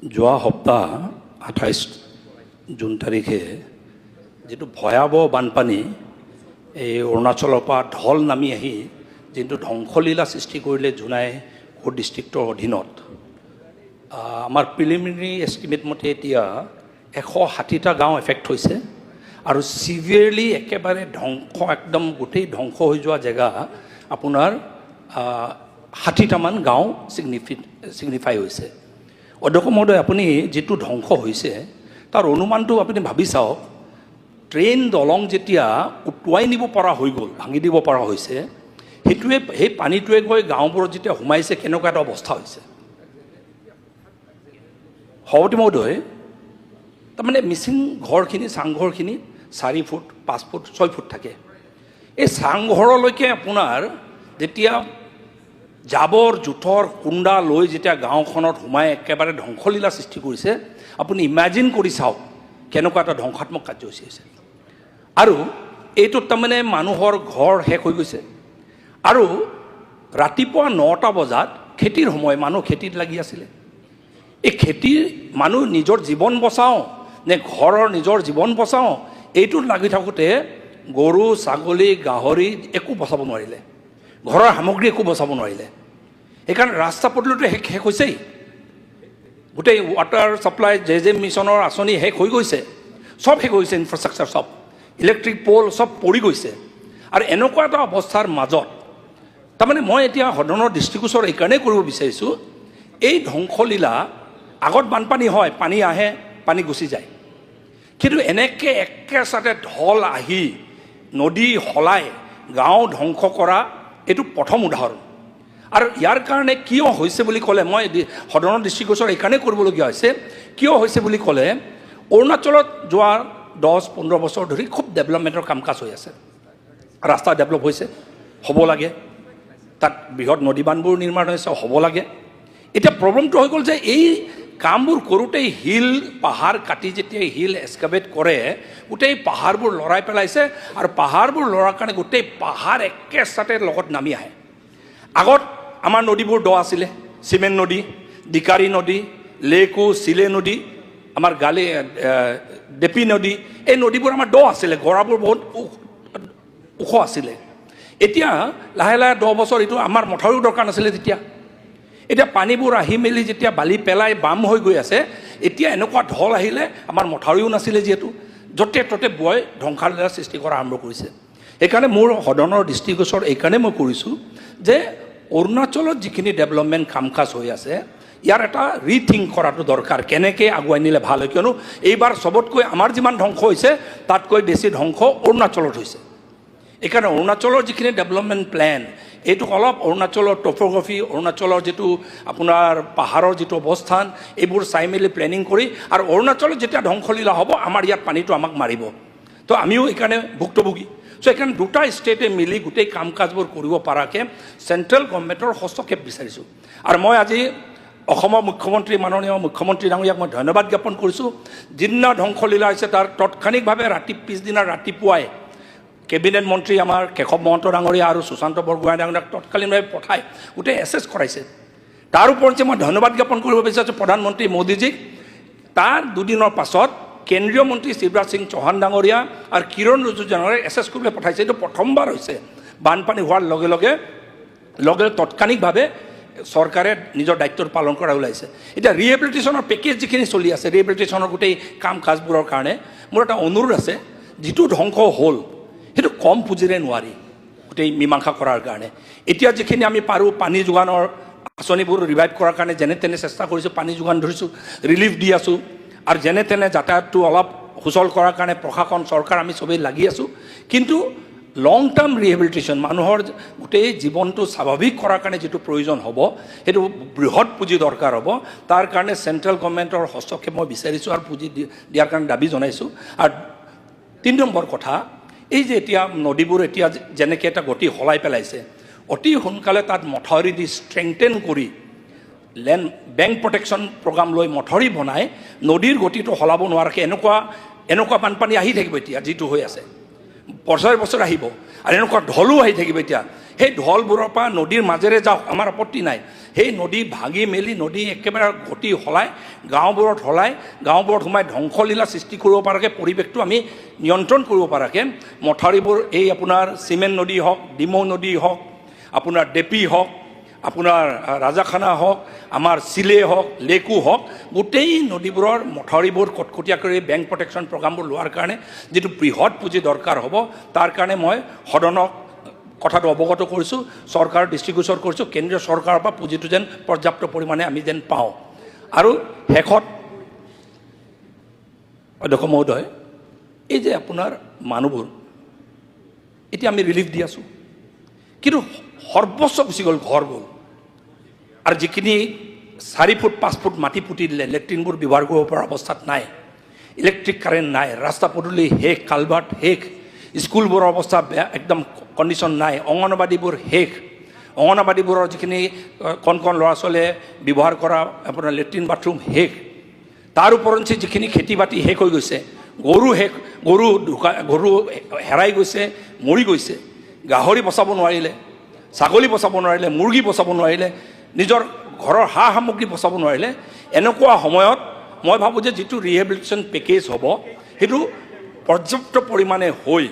যোৱা সপ্তাহ 28 জুন তাৰিখে যেটো ভয়াবহ বানপানী এই অৰুণাচলৰ পৰা ঢল নামি আহি যেটো ধ্বংসলীলা সৃষ্টি কৰিলে জোনাই কোট ডিষ্ট্ৰিক্টৰ অধীনত আমাৰ প্ৰিলিমিনাৰী এষ্টিমেট মতে এতিয়া 160টা গাঁও এফেক্ট হৈছে আৰু সিভিয়াৰলি একেবাৰে ধ্বংস একদম গোটেই ধ্বংস হৈ যোৱা জেগা আপোনাৰ 60টামান গাঁও সিগনিফাই হৈছে অধ্যক্ষ মহোদয় আপুনি যেটো ধ্বংস হৈছে তাৰ অনুমানটো আপুনি ভাবি চাওক ট্ৰেইন দলং যেতিয়া উটুৱাই নিব পৰা হৈ গ'ল ভাঙি দিব পৰা হৈছে হেতুৱে সেই পানীটোৱে গৈ গাঁওবোৰত যেতিয়া হুমাইছে কেনেকুৱা এটা অৱস্থা হৈছে সভাপতি মহোদয় তাৰমানে মিচিং ঘৰখিনি চাংঘৰখিনি 4 ফুট 5 ফুট 6 ফুট থাকে এই চাংঘৰলৈকে আপোনাৰ যেতিয়া জাবৰ জোথৰ কুণ্ডা লৈ যেতিয়া গাঁওখনত হুমাই একেবাৰে ধ্বংসলীলা সৃষ্টি কৰিছে আপুনি ইমাজিন কৰি চাওক কেনেকুৱা এটা ধ্বংসাত্মক কাৰ্যসূচী হৈছে আৰু এইটো তাৰমানে মানুহৰ ঘৰ শেষ হৈ গৈছে আৰু ৰাতিপুৱা 9টা বজাত খেতিৰ সময় মানুহ খেতিত লাগি আছিল এই খেতিৰ মানুহ নিজৰ জীৱন বচাওঁ নে ঘৰৰ নিজৰ জীৱন বচাওঁ এইটোত লাগি থাকোঁতে গৰু ছাগলী গাহৰি একো বচাব নোৱাৰিলে ঘৰৰ সামগ্ৰী একো বচাব নোৱাৰিলে সেইকাৰণে ৰাস্তা পদূলিটো শেষ হৈছেই গোটেই ৱাটাৰ ছাপ্লাই জে মিছনৰ আঁচনি শেষ হৈ গৈছে সব শেষ হৈছে ইনফ্ৰাষ্ট্ৰাকচাৰ সব ইলেক্ট্ৰিক পোল সব পৰি গৈছে আৰু এনেকুৱা এটা অৱস্থাৰ মাজত তাৰমানে মই এতিয়া সদনৰ দৃষ্টিগোচৰ এইকাৰণে কৰিব বিচাৰিছোঁ এই ধ্বংসলীলা আগত বানপানী হয় পানী আহে পানী গুচি যায় কিন্তু এনেকৈ একেচাতে ঢল আহি নদী সলাই গাঁও ধ্বংস কৰা এইটো প্ৰথম উদাহৰণ আৰু ইয়াৰ কাৰণে কিয় হৈছে বুলি ক'লে মই সদনৰ দৃষ্টিগোচৰ এইকাৰণে কৰিবলগীয়া হৈছে কিয় হৈছে বুলি ক'লে অৰুণাচলত যোৱা 10-15 বছৰ ধৰি খুব ডেভেলপমেণ্টৰ কাম কাজ হৈ আছে ৰাস্তা ডেভেলপ হৈছে হ'ব লাগে তাত বৃহৎ নদী বান্ধবোৰ নিৰ্মাণ হৈছে হ'ব লাগে এতিয়া প্ৰব্লেমটো হৈ গ'ল যে এই কামবোৰ কৰোঁতেই হিল পাহাৰ কাটি যেতিয়া হিল এক্সকাভেট কৰে গোটেই পাহাৰবোৰ লৰাই পেলাইছে আৰু পাহাৰবোৰ লৰাৰ কাৰণে গোটেই পাহাৰ একেচাতে লগত নামি আহে আগত আমাৰ নদীবোৰ দ আছিলে চিমেণ্ট নদী ডিকাৰী নদী লেকু চিলে নদী আমাৰ গালি ডেপি নদী এই নদীবোৰ আমাৰ দ আছিলে গৰাবোৰ বহুত ওখ আছিলে এতিয়া লাহে লাহে 10 বছৰ এইটো আমাৰ মথাউৰিও দৰকাৰ নাছিলে তেতিয়া এতিয়া পানীবোৰ আহি মেলি যেতিয়া বালি পেলাই বাম হৈ গৈ আছে এতিয়া এনেকুৱা ঢল আহিলে আমাৰ মথাউৰিও নাছিলে যিহেতু য'তে ত'তে বৈ ধ্বংসালীলা সৃষ্টি কৰা আৰম্ভ কৰিছে সেইকাৰণে মোৰ সদনৰ দৃষ্টিগোচৰ এইকাৰণে মই কৰিছোঁ যে অৰুণাচলত যিখিনি ডেভেলপমেণ্ট কাম কাজ হৈ আছে ইয়াৰ এটা ৰিথিংক কৰাটো দৰকাৰ কেনেকৈ আগুৱাই নিলে ভাল হয় কিয়নো এইবাৰ চবতকৈ আমাৰ যিমান ধ্বংস হৈছে তাতকৈ বেছি ধ্বংস অৰুণাচলত হৈছে এইকাৰণে অৰুণাচলৰ যিখিনি ডেভেলপমেণ্ট প্লেন এইটো অলপ অৰুণাচলৰ টপোগ্ৰাফি অৰুণাচলৰ যিটো আপোনাৰ পাহাৰৰ যিটো অৱস্থান এইবোৰ চাই মেলি প্লেনিং কৰি আৰু অৰুণাচলত যেতিয়া ধ্বংসলীলা হ'ব আমাৰ ইয়াত পানীটো আমাক মাৰিব তো আমিও এইকাৰণে ভুক্তভোগী চ' এইকাৰণে দুটা ষ্টেটে মিলি গোটেই কাম কাজবোৰ কৰিব পৰাকৈ চেণ্ট্ৰেল গভৰ্ণমেণ্টৰ হস্তক্ষেপ বিচাৰিছোঁ আৰু মই আজি অসমৰ মুখ্যমন্ত্ৰী মাননীয় মুখ্যমন্ত্ৰী ডাঙৰীয়াক মই ধন্যবাদ জ্ঞাপন কৰিছোঁ যিদিনা ধ্বংসলীলা হৈছে তাৰ তৎক্ষণিকভাৱে পিছদিনা ৰাতিপুৱাই কেবিনেট মন্ত্ৰী আমাৰ কেশৱ মহন্ত ডাঙৰীয়া আৰু সুশান্ত বৰগোহাঁই ডাঙৰীয়াক তৎকালীনভাৱে পঠাই গোটেই এছেছ কৰাইছে তাৰ ওপৰত মই ধন্যবাদ জ্ঞাপন কৰিব বিচাৰিছোঁ প্ৰধানমন্ত্ৰী মোদীজীক তাৰ দুদিনৰ পাছত কেন্দ্ৰীয় মন্ত্ৰী শিৱৰাজ সিং চৌহান ডাঙৰীয়া আৰু কিৰণ ৰিজিজু ডাঙৰীয়াক এছেছ কৰিবলৈ পঠাইছে এইটো প্ৰথমবাৰ হৈছে বানপানী হোৱাৰ লগে লগে তৎক্ষণিকভাৱে চৰকাৰে নিজৰ দায়িত্ব পালন কৰা ওলাইছে এতিয়া ৰিহেবিলিটেশ্যনৰ পেকেজ যিখিনি চলি আছে ৰিহেবিলিটেশ্যনৰ গোটেই কাম কাজবোৰৰ কাৰণে মোৰ এটা অনুৰোধ আছে যিটো ধ্বংস হ'ল সেইটো কম পুঁজিৰে নোৱাৰি গোটেই মীমাংসা কৰাৰ কাৰণে এতিয়া যিখিনি আমি পাৰোঁ পানী যোগানৰ আঁচনিবোৰ ৰিভাইভ কৰাৰ কাৰণে যেনে তেনে চেষ্টা কৰিছোঁ পানী যোগান ধৰিছোঁ ৰিলিফ দি আছোঁ আৰু যেনে তেনে যাতায়াতটো অলপ সুচল কৰাৰ কাৰণে প্ৰশাসন চৰকাৰ আমি চবেই লাগি আছোঁ কিন্তু লং টাৰ্ম ৰিহেবিলিটেশ্যন মানুহৰ গোটেই জীৱনটো স্বাভাৱিক কৰাৰ কাৰণে যিটো প্ৰয়োজন হ'ব সেইটো বৃহৎ পুঁজি দৰকাৰ হ'ব তাৰ কাৰণে চেণ্ট্ৰেল গভৰ্ণমেণ্টৰ হস্তক্ষেপ মই বিচাৰিছোঁ আৰু পুঁজি দিয়াৰ কাৰণে দাবী জনাইছোঁ আৰু 3 নম্বৰ কথা এই যে এতিয়া নদীবোৰ এতিয়া যেনেকৈ এটা গতি সলাই পেলাইছে অতি সোনকালে তাত মথাউৰি দি ষ্ট্ৰেংথেন কৰি বেংক প্ৰটেকশ্যন প্ৰগ্ৰাম লৈ মথাউৰি বনাই নদীৰ গতিটো সলাব নোৱাৰাকৈ এনেকুৱা বানপানী আহি থাকিব এতিয়া যিটো হৈ আছে বছৰে আহিব আৰু এনেকুৱা ঢলো আহি থাকিব এতিয়া সেই ঢলবোৰৰ পৰা নদীৰ মাজেৰে যাওক, আমাৰ আপত্তি নাই। সেই নদী ভাঙি মেলি নদী একেবাৰে গতি সলাই গাঁওবোৰত সোমাই ধ্বংসলীলা সৃষ্টি কৰিব পৰাকৈ পৰিৱেশটো আমি নিয়ন্ত্ৰণ কৰিব পৰাকৈ মথাউৰিবোৰ এই আপোনাৰ চিমেণ্ট নদী হওক, ডিমৌ নদী হওক, আপোনাৰ ডেপি হওক, আপোনাৰ ৰাজাখানা হওক, আমাৰ চিলে হওক, লেকু হওক, গোটেই নদীবোৰৰ মথাউৰিবোৰ কটকটীয়া কৰি বেংক প্ৰটেকশ্যন প্ৰগ্ৰামবোৰ লোৱাৰ কাৰণে যিটো বৃহৎ পুঁজি দৰকাৰ হ'ব, তাৰ কাৰণে মই সদনক কথাটো অৱগত কৰিছোঁ, চৰকাৰ দৃষ্টিগোচৰ কৰিছোঁ, কেন্দ্ৰীয় চৰকাৰৰ পৰা পুঁজিটো যেন পৰ্যাপ্ত পৰিমাণে আমি যেন পাওঁ। আৰু শেষত অধ্যক্ষ মহোদয়, এই যে আপোনাৰ মানুহবোৰ এতিয়া আমি ৰিলিফ দি আছোঁ, কিন্তু সৰ্বোচ্চ গুচি গ'ল, ঘৰ গ'ল। আৰু যিখিনি 4 ফুট 5 ফুট মাটি পুতি দিলে, লেট্ৰিনবোৰ ব্যৱহাৰ কৰিব পৰা অৱস্থাত নাই, ইলেক্ট্ৰিক কাৰেণ্ট নাই, ৰাস্তা পদূলি শেষ, কালভাৰ্ট শেষ, স্কুলবোৰৰ অৱস্থা বেয়া, একদম কণ্ডিশ্যন নাই, অংগনবাদীবোৰ শেষ, অংগনবাদীবোৰৰ যিখিনি কণ ল'ৰা ছোৱালীয়ে ব্যৱহাৰ কৰা আপোনাৰ লেট্ৰিন বাথৰুম শেষ, তাৰ ওপৰঞ্চি যিখিনি খেতি বাতি শেষ হৈ গৈছে, গৰু হেৰাই গৈছে, মৰি গৈছে, গাহৰি বচাব নোৱাৰিলে, ছাগলী বচাব নোৱাৰিলে, মুৰ্গী বচাব নোৱাৰিলে, নিজৰ ঘৰৰ সা সামগ্ৰী বচাব নোৱাৰিলে। এনেকুৱা সময়ত মই ভাবোঁ যে যিটো ৰিহেবিলিটেশ্যন পেকেজ হ'ব, সেইটো পৰ্যাপ্ত পৰিমাণে হৈ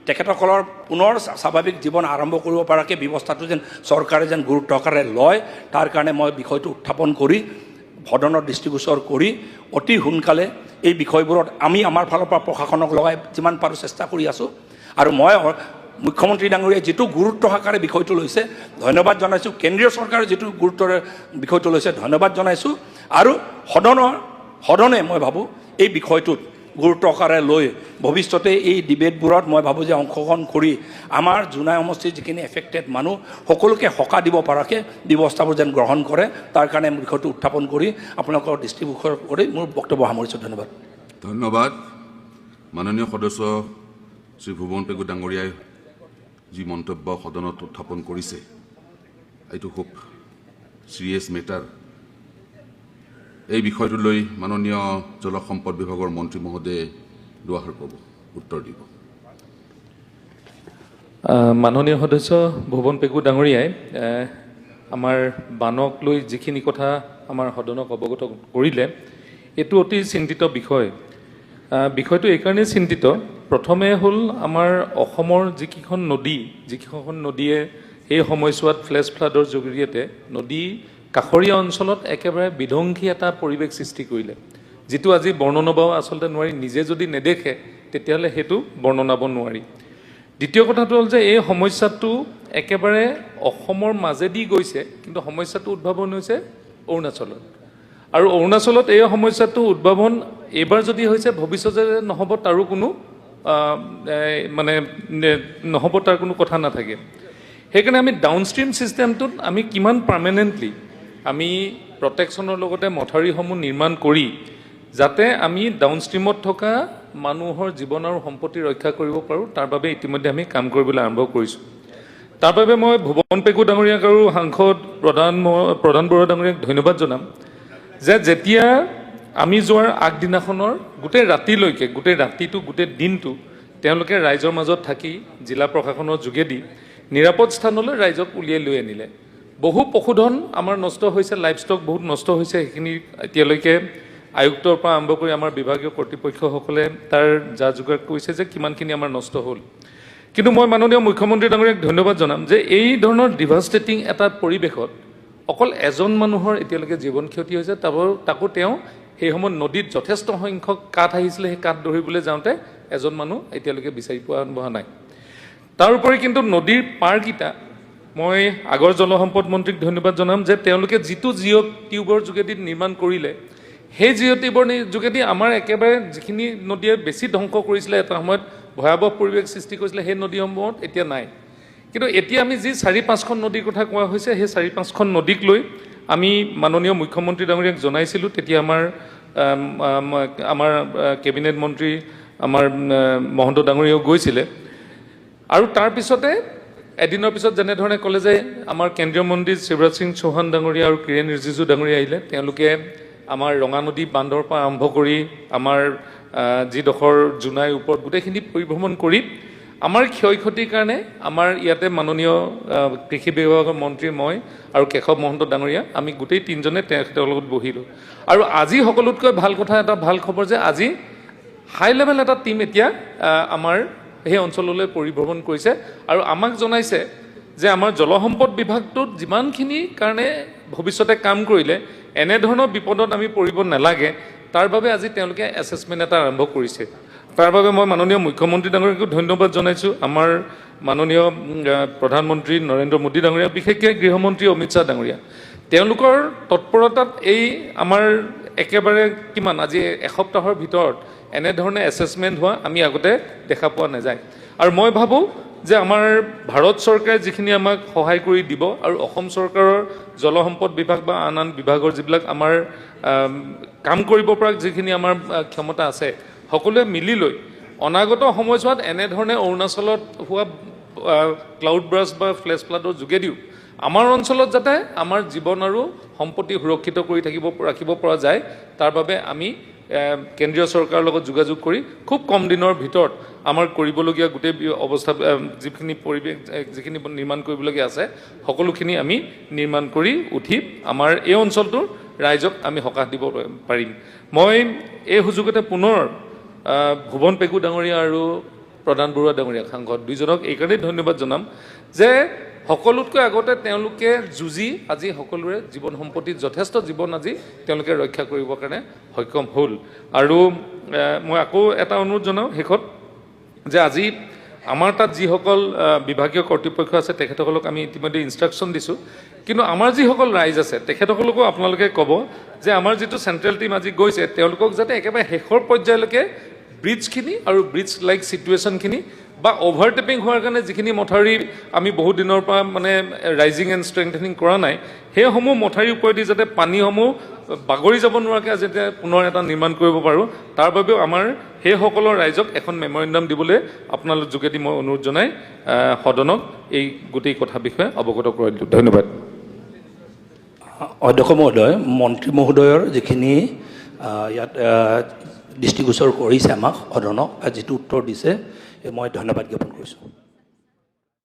তেখেতসকলৰ পুনৰ স্বাভাৱিক জীৱন আৰম্ভ কৰিব পৰাকৈ ব্যৱস্থাটো যেন চৰকাৰে যেন গুৰুত্ব সহকাৰে লয়, তাৰ কাৰণে মই বিষয়টো উত্থাপন কৰি সদনৰ দৃষ্টিগোচৰ কৰি অতি সোনকালে এই বিষয়বোৰত আমি আমাৰ ফালৰ পৰা প্ৰশাসনক লগাই যিমান পাৰোঁ চেষ্টা কৰি আছোঁ। আৰু মই মুখ্যমন্ত্ৰী ডাঙৰীয়াই যিটো গুৰুত্ব সহকাৰে বিষয়টো লৈছে ধন্যবাদ জনাইছোঁ, কেন্দ্ৰীয় চৰকাৰে যিটো গুৰুত্বৰে বিষয়টো লৈছে ধন্যবাদ জনাইছোঁ। আৰু সদনে মই ভাবোঁ এই বিষয়টোত গুৰুত্ব সহকাৰে লৈ ভৱিষ্যতে এই ডিবেটবোৰত মই ভাবোঁ যে অংশগ্ৰহণ কৰি আমাৰ জোনাই সমষ্টিৰ যিখিনি এফেক্টেড মানুহ সকলোকে সকাহ দিব পৰাকৈ ব্যৱস্থাবোৰ যেন গ্ৰহণ কৰে, তাৰ কাৰণে বিষয়টো উত্থাপন কৰি আপোনালোকৰ দৃষ্টিগোচৰ কৰি মোৰ বক্তব্য সামৰিছোঁ। ধন্যবাদ। ধন্যবাদ। মাননীয় সদস্য শ্ৰী ভুৱন পেগু ডাঙৰীয়াই যি মন্তব্য সদনত উত্থাপন কৰিছে, এইটো খুব চিৰিয়াছ মেটাৰ। এই বিষয়টো লৈ মাননীয় জলসম্পদ বিভাগৰ মন্ত্ৰী মহোদয়ে দুআষাৰ ক'ব, উত্তৰ দিব। মাননীয় সদস্য ভুৱন পেগু ডাঙৰীয়াই আমাৰ বানক লৈ যিখিনি কথা আমাৰ সদনক অৱগত কৰিলে, এইটো অতি চিন্তিত বিষয়। বিষয়টো এইকাৰণেই চিন্তিত, প্ৰথমে হ'ল আমাৰ অসমৰ যিকেইখন নদীয়ে এই সময়ছোৱাত ফ্লেছ ফ্লাডৰ জৰিয়তে নদী কাষৰীয়া অঞ্চলত একেবাৰে বিধ্বংসী এটা পৰিৱেশ সৃষ্টি কৰিলে, যিটো আজি বৰ্ণনাব আচলতে নোৱাৰি। নিজে যদি নেদেখে তেতিয়াহ'লে সেইটো বৰ্ণনাব নোৱাৰি। দ্বিতীয় কথাটো হ'ল যে এই সমস্যাটো একেবাৰে অসমৰ মাজেদি গৈছে, কিন্তু সমস্যাটো উদ্ভাৱন হৈছে অৰুণাচলত। আৰু অৰুণাচলত এই সমস্যাটো উদ্ভাৱন এইবাৰ যদি হৈছে, ভৱিষ্যতে নহ'ব তাৰো কোনো নহ'ব, তাৰ কোনো কথা নাথাকে। সেইকাৰণে আমি ডাউনষ্ট্ৰীম ছিষ্টেমটোত আমি কিমান পাৰ্মানেণ্টলি আমি প্ৰটেকশ্যনৰ লগতে মথাউৰিসমূহ নিৰ্মাণ কৰি যাতে আমি ডাউনষ্ট্ৰীমত থকা মানুহৰ জীৱন আৰু সম্পত্তি ৰক্ষা কৰিব পাৰোঁ, তাৰ বাবে ইতিমধ্যে আমি কাম কৰিবলৈ আৰম্ভ কৰিছোঁ। তাৰ বাবে মই ভুৱন পেগু ডাঙৰীয়াক আৰু সাংসদ প্ৰধান বৰুৱা ডাঙৰীয়াক ধন্যবাদ জনাম যে যেতিয়া আমি যোৱাৰ আগদিনাখনৰ গোটেই ৰাতিলৈকে, গোটেই দিনটো তেওঁলোকে ৰাইজৰ মাজত থাকি জিলা প্ৰশাসনৰ যোগেদি নিৰাপদ স্থানলৈ ৰাইজক উলিয়াই লৈ আনিলে। বহু পশুধন আমাৰ নষ্ট হৈছে, লাইভ ষ্টক বহুত নষ্ট হৈছে, সেইখিনি এতিয়ালৈকে আয়ুক্তৰ পৰা আৰম্ভ কৰি আমাৰ বিভাগীয় কৰ্তৃপক্ষসকলে তাৰ যা যোগাৰ কৰিছে যে কিমানখিনি আমাৰ নষ্ট হ'ল। কিন্তু মই মাননীয় মুখ্যমন্ত্ৰী ডাঙৰীয়াক ধন্যবাদ জনাম যে এই ধৰণৰ ডিভাষ্টেটিং এটা পৰিৱেশত অকল এজন মানুহৰ এতিয়ালৈকে জীৱন ক্ষতি হৈছে, তাকো তেওঁ সেই সময়ত নদীত যথেষ্ট সংখ্যক কাঠ আহিছিলে, সেই কাঠ ধৰিবলৈ যাওঁতে এজন মানুহ এতিয়ালৈকে বিচাৰি পোৱা নাই। তাৰোপৰি কিন্তু নদীৰ পাৰকেইটা মই আগৰ জলসম্পদ মন্ত্ৰীক ধন্যবাদ জনাম যে তেওঁলোকে যিটো জিঅ' টিউবৰ যোগেদি নিৰ্মাণ কৰিলে, সেই জিঅ' টিউবৰ যোগেদি আমাৰ একেবাৰে যিখিনি নদীয়ে বেছি ধ্বংস কৰিছিলে, এটা সময়ত ভয়াৱহ পৰিৱেশ সৃষ্টি কৰিছিলে, সেই নদীসমূহত এতিয়া নাই। কিন্তু এতিয়া আমি যি 4-5খন নদীৰ কথা কোৱা হৈছে, সেই 4-5খন নদীক লৈ আমি মাননীয় মুখ্যমন্ত্ৰী ডাঙৰীয়াক জনাইছিলোঁ। তেতিয়া আমাৰ কেবিনেট মন্ত্ৰী আমাৰ মহন্ত ডাঙৰীয়াও গৈছিলে। আৰু তাৰপিছতে এদিনৰ পিছত যেনেধৰণে ক'লে যে আমাৰ কেন্দ্ৰীয় মন্ত্ৰী শিৱৰাজ সিং চৌহান ডাঙৰীয়া আৰু কিৰেণ ৰিজিজু ডাঙৰীয়া আহিলে, তেওঁলোকে আমাৰ ৰঙানদী বান্ধৰ পৰা আৰম্ভ কৰি আমাৰ যিডোখৰ জোনাইৰ ওপৰত গোটেইখিনি পৰিভ্ৰমণ কৰি আমাৰ ক্ষয় ক্ষতিৰ কাৰণে আমাৰ ইয়াতে মাননীয় কৃষি বিভাগৰ মন্ত্ৰী মই আৰু কেশৱ মহন্ত ডাঙৰীয়া আমি গোটেই তিনিজনে তেওঁৰ লগত বহিলোঁ আৰু আজি সকলোতকৈ ভাল কথা এটা ভাল খবৰ যে আজি হাই লেভেল এটা টীম এতিয়া আমাৰ সেই অঞ্চললৈ পৰিভ্ৰমণ কৰিছে আৰু আমাক জনাইছে যে আমাৰ জলসম্পদ বিভাগটোত যিমানখিনি কাৰণে ভৱিষ্যতে কাম কৰিলে এনেধৰণৰ বিপদত আমি পৰিব নালাগে তাৰ বাবে আজি তেওঁলোকে এছেছমেণ্ট এটা আৰম্ভ কৰিছে তাৰ বাবে মই মাননীয় মুখ্যমন্ত্ৰী ডাঙৰীয়াকো ধন্যবাদ জনাইছোঁ আমাৰ মাননীয় প্ৰধানমন্ত্ৰী নৰেন্দ্ৰ মোদী ডাঙৰীয়া বিশেষকৈ গৃহমন্ত্ৰী অমিত শ্বাহ ডাঙৰীয়া তেওঁলোকৰ তৎপৰতাত এই আমাৰ একেবাৰে কিমান আজি এসপ্তাহৰ ভিতৰত এনেধৰণে এছেছমেণ্ট হোৱা আমি আগতে দেখা পোৱা নাযায় আৰু মই ভাবোঁ যে আমাৰ ভাৰত চৰকাৰে যিখিনি আমাক সহায় কৰি দিব আৰু অসম চৰকাৰৰ জলসম্পদ বিভাগ বা আন আন বিভাগৰ যিবিলাক আমাৰ কাম কৰিব পৰা যিখিনি আমাৰ ক্ষমতা আছে সকলোৱে মিলি লৈ অনাগত সময়ছোৱাত এনেধৰণে অৰুণাচলত হোৱা ক্লাউড ব্ৰাষ্ট বা ফ্লেছ ফ্লাডৰ যোগেদিও আমাৰ অঞ্চলত যাতে আমাৰ জীৱন আৰু সম্পত্তি সুৰক্ষিত কৰি ৰাখিব পৰা যায় তাৰ বাবে আমি কেন্দ্ৰীয় চৰকাৰৰ লগত যোগাযোগ কৰি খুব কম দিনৰ ভিতৰত আমাৰ কৰিবলগীয়া গোটেই অৱস্থা যিখিনি পৰিৱেশ যিখিনি নিৰ্মাণ কৰিবলগীয়া আছে সকলোখিনি আমি নিৰ্মাণ কৰি উঠি আমাৰ এই অঞ্চলটোৰ ৰাইজক আমি সকাহ দিব পাৰিম মই এই সুযোগতে পুনৰ ভুৱন পেগু ডাঙৰীয়া আৰু প্ৰধান বৰুৱা ডাঙৰীয়া সাংসদ দুইজনক এইকাৰণেই ধন্যবাদ জনাম যে সকলোতকৈ আগতে তেওঁলোকে যুঁজি আজি সকলোৰে জীৱন সম্পত্তিত যথেষ্ট জীৱন আজি তেওঁলোকে ৰক্ষা কৰিবৰ কাৰণে সক্ষম হ'ল আৰু মই আকৌ এটা অনুৰোধ জনাওঁ শেষত যে আজি আমাৰ তাত যিসকল বিভাগীয় কৰ্তৃপক্ষ আছে তেখেতসকলক আমি ইতিমধ্যে ইনষ্ট্ৰাকশ্যন দিছোঁ কিন্তু আমাৰ যিসকল ৰাইজ আছে তেখেতসকলকো আপোনালোকে ক'ব যে আমাৰ যিটো চেণ্ট্ৰেল টীম আজি গৈছে তেওঁলোকক যাতে একেবাৰে শেষৰ পৰ্যায়লৈকে ব্ৰিজখিনি আৰু ব্ৰিজ লাইক ছিটুৱেশ্যনখিনি বা অভাৰটেপিং হোৱাৰ কাৰণে যিখিনি মথাউৰি আমি বহুত দিনৰ পৰা মানে ৰাইজিং এণ্ড ষ্ট্ৰেংথেনিং কৰা নাই সেইসমূহ মথাউৰিৰ ওপৰেদি যাতে পানীসমূহ বাগৰি যাব নোৱাৰাকৈ যাতে পুনৰ এটা নিৰ্মাণ কৰিব পাৰোঁ তাৰ বাবেও আমাৰ সেইসকলৰ ৰাইজক এখন মেমৰেণ্ডাম দিবলৈ আপোনালোক যোগেদি মই অনুৰোধ জনাই সদনক এই গোটেই কথা বিষয়ে অৱগত কৰাই দিলোঁ ধন্যবাদ অধ্যক্ষ মহোদয় মন্ত্ৰী মহোদয়ৰ যিখিনি ইয়াত দৃষ্টিগোচৰ কৰিছে আমাক সদনক যিটো উত্তৰ দিছে মই ধন্যবাদ জ্ঞাপন কৰিছোঁ